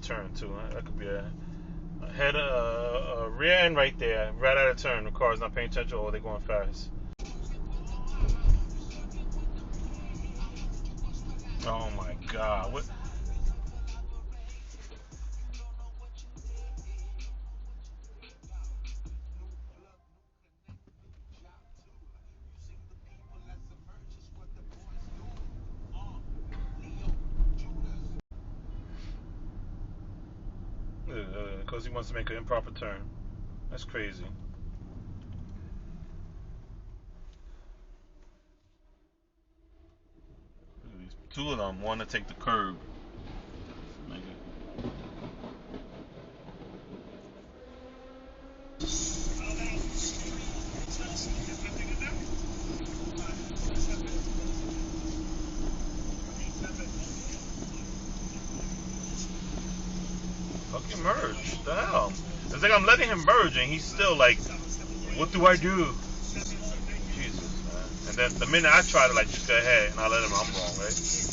turn too. That could be a head, a rear end right there, right out of turn. The car's not paying attention, or they're going fast. Oh my God! What? Because he wants to make an improper turn. That's crazy. Two of them want to take the curb. Fucking merge. The hell? It's like I'm letting him merge and he's still like, what do I do? Jesus, man. And then the minute I try to like just go ahead and I let him, I'm wrong, right?